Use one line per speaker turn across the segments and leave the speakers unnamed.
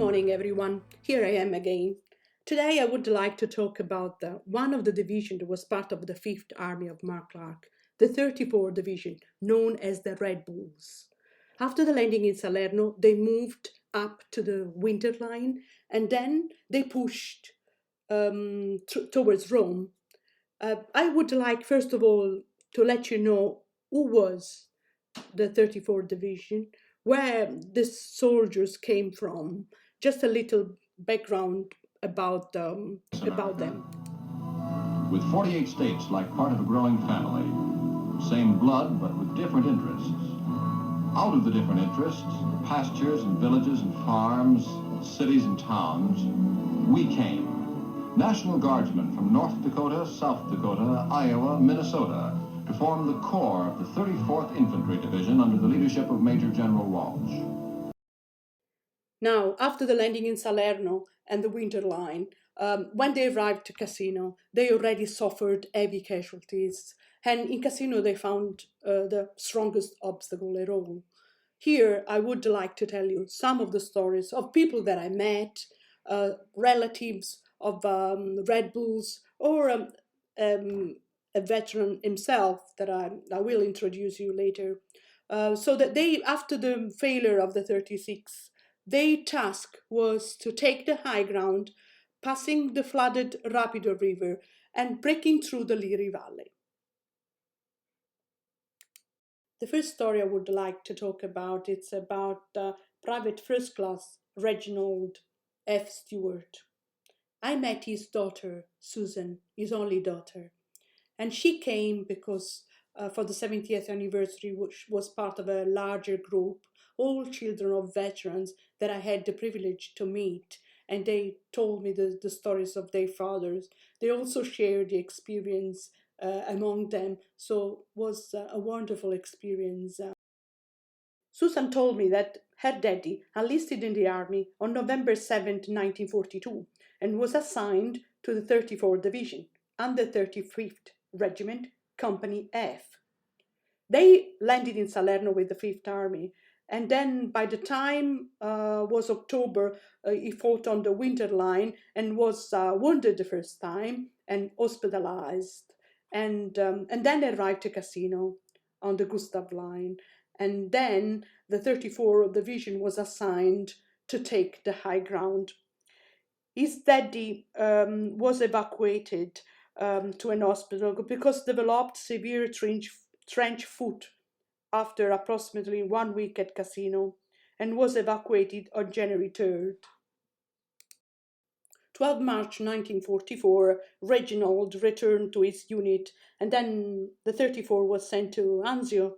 morning, everyone. Here I am again. Today, I would like to talk about one of the division that was part of the 5th Army of Mark Clark, the 34th Division, known as the Red Bulls. After the landing in Salerno, they moved up to the winter line and then they pushed towards Rome. I would like, first of all, to let you know who was the 34th Division, where the soldiers came from, just a little background about them.
With 48 states like part of a growing family, same blood but with different interests. Out of the different interests, pastures and villages and farms, cities and towns, we came. National Guardsmen from North Dakota, South Dakota, Iowa, Minnesota, to form the core of the 34th Infantry Division under the leadership of Major General Walsh.
Now, after the landing in Salerno and the winter line, when they arrived to Cassino, they already suffered heavy casualties. And in Cassino, they found the strongest obstacle at all. Here, I would like to tell you some of the stories of people that I met, relatives of Red Bulls, or a veteran himself that I will introduce you later. So that they, after the failure of the 36, their task was to take the high ground, passing the flooded Rapido River and breaking through the Liri Valley. The first story I would like to talk about, it's about Private First Class Reginald F. Stewart. I met his daughter, Susan, his only daughter, and she came because for the 70th anniversary, which was part of a larger group, all children of veterans that I had the privilege to meet, and they told me the stories of their fathers. They also shared the experience among them, so it was a wonderful experience. Susan told me that her daddy enlisted in the army on November 7th, 1942, and was assigned to the 34th Division and the 35th Regiment, Company F. They landed in Salerno with the 5th Army, and then by the time was October, he fought on the winter line and was wounded the first time and hospitalized, and then arrived to Cassino on the Gustav line, and then the 34th Division was assigned to take the high ground. His daddy was evacuated to an hospital because developed severe trench foot after approximately 1 week at Cassino, and was evacuated on January 3rd. 12 March 1944, Reginald returned to his unit, and then the 34 was sent to Anzio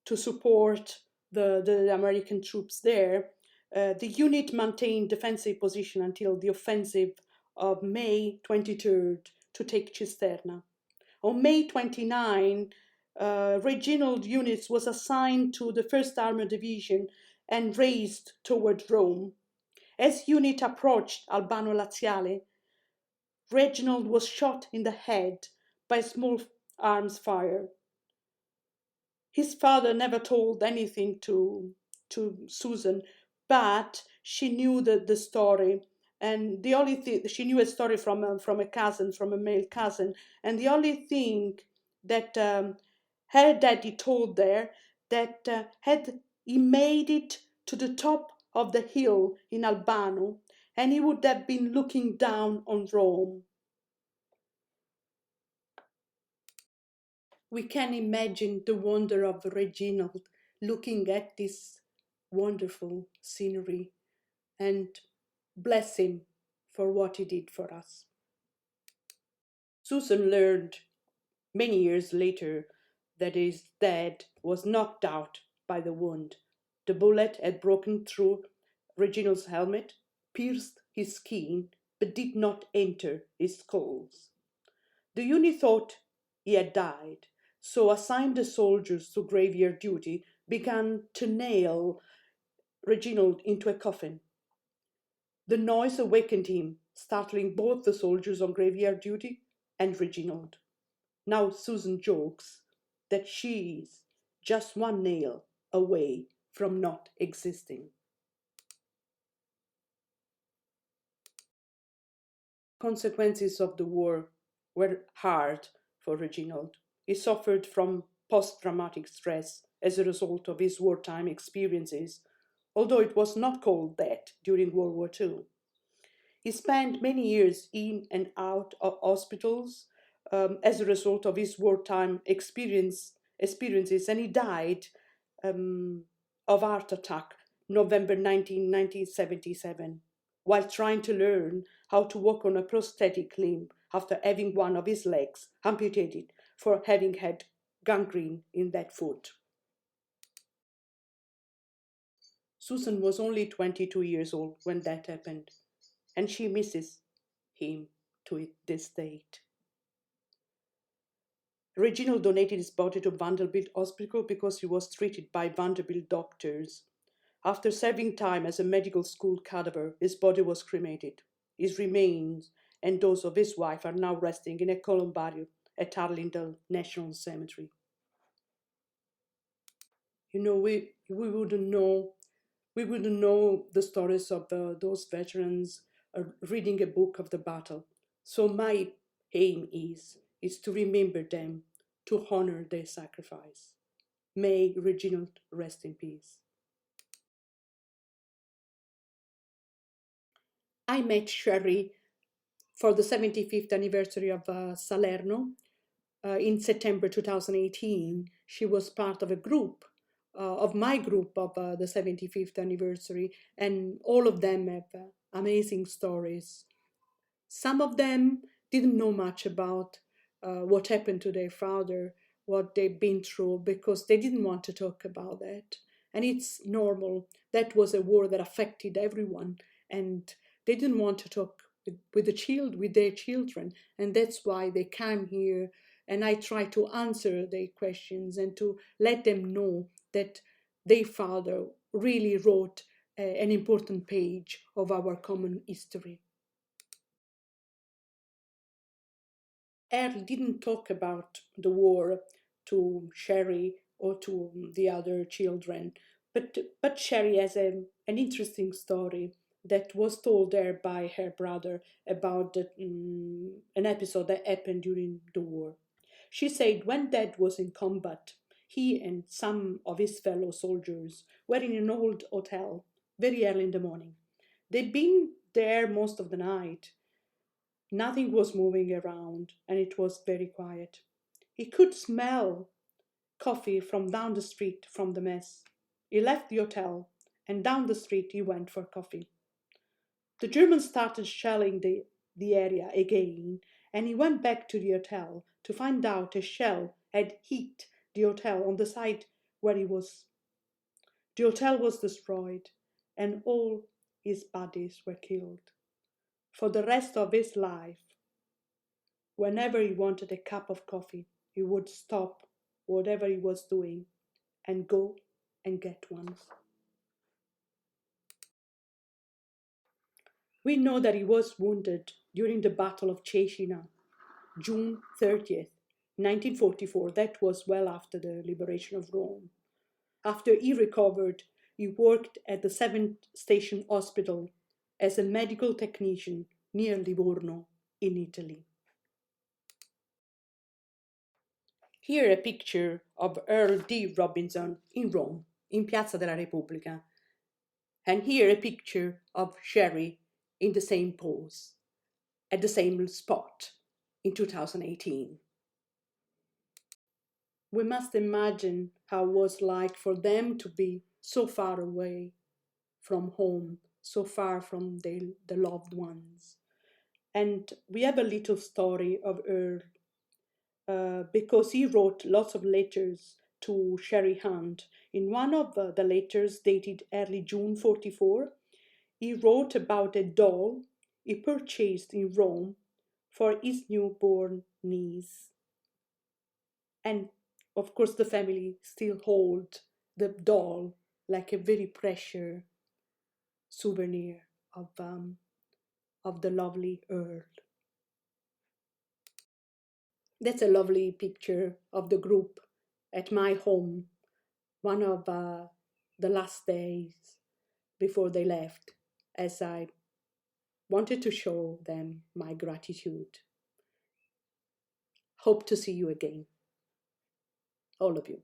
to support the American troops there. The unit maintained defensive position until the offensive of May 23rd to take Cisterna. On May 29, Reginald units was assigned to the 1st Armored Division and raced toward Rome. As unit approached Albano Laziale, Reginald was shot in the head by small arms fire. His father never told anything to Susan, but she knew the story, and the only thing she knew a story from a cousin, from a male cousin, and the only thing that her daddy told her that had he made it to the top of the hill in Albano, and he would have been looking down on Rome. We can imagine the wonder of Reginald looking at this wonderful scenery, and bless him for what he did for us. Susan learned many years later that his dad was knocked out by the wound. The bullet had broken through Reginald's helmet, pierced his skin, but did not enter his skull. The unit thought he had died, so assigned the soldiers to graveyard duty began to nail Reginald into a coffin. The noise awakened him, startling both the soldiers on graveyard duty and Reginald. Now Susan jokes that she's just one nail away from not existing. consequences of the war were hard for Reginald. He suffered from post traumatic stress as a result of his wartime experiences, although it was not called that during World War II. He spent many years in and out of hospitals as a result of his wartime experiences, and he died um, of heart attack November 1977, while trying to learn how to walk on a prosthetic limb after having one of his legs amputated for having had gangrene in that foot. Susan was only 22 years old when that happened, and she misses him to this date. Reginald donated his body to Vanderbilt Hospital because he was treated by Vanderbilt doctors. After serving time as a medical school cadaver, his body was cremated. His remains and those of his wife are now resting in a columbarium at Arlington National Cemetery. You know, we wouldn't know the stories of those veterans reading a book of the battle. So my aim is to remember them, to honor their sacrifice. May Reginald rest in peace. I met Sherry for the 75th anniversary of Salerno in September 2018. She was part of a group, of my group of the 75th anniversary, and all of them have amazing stories. Some of them didn't know much about what happened to their father, what they've been through, because they didn't want to talk about that. And it's normal. That was a war that affected everyone, and they didn't want to talk with their children, and that's why they came here. And I try to answer their questions and to let them know that their father really wrote an important page of our common history. Earl didn't talk about the war to Sherry or to the other children, but Sherry has an interesting story that was told there by her brother about an episode that happened during the war. She said when Dad was in combat, he and some of his fellow soldiers were in an old hotel very early in the morning. They'd been there most of the night. Nothing was moving around, and it was very quiet. He could smell coffee from down the street from the mess. He left the hotel, and down the street he went for coffee. The Germans started shelling the area again, and he went back to the hotel to find out a shell had hit the hotel on the side where he was. The hotel was destroyed, and all his buddies were killed. For the rest of his life, whenever he wanted a cup of coffee, he would stop whatever he was doing and go and get one. We know that he was wounded during the Battle of Cesena, June 30th, 1944. That was well after the liberation of Rome. After he recovered, he worked at the 7th Station Hospital as a medical technician near Livorno in Italy. Here a picture of Earl D. Robinson in Rome, in Piazza della Repubblica. And here a picture of Sherry in the same pose, at the same spot in 2018. We must imagine how it was like for them to be so far away from home, so far from the loved ones. And we have a little story of Earl because he wrote lots of letters to Sherry Hunt. In one of the letters dated early June 44, he wrote about a doll he purchased in Rome for his newborn niece. And of course, the family still hold the doll like a very precious souvenir of the lovely Earl. That's a lovely picture of the group at my home, one of the last days before they left, as I wanted to show them my gratitude. Hope to see you again, all of you.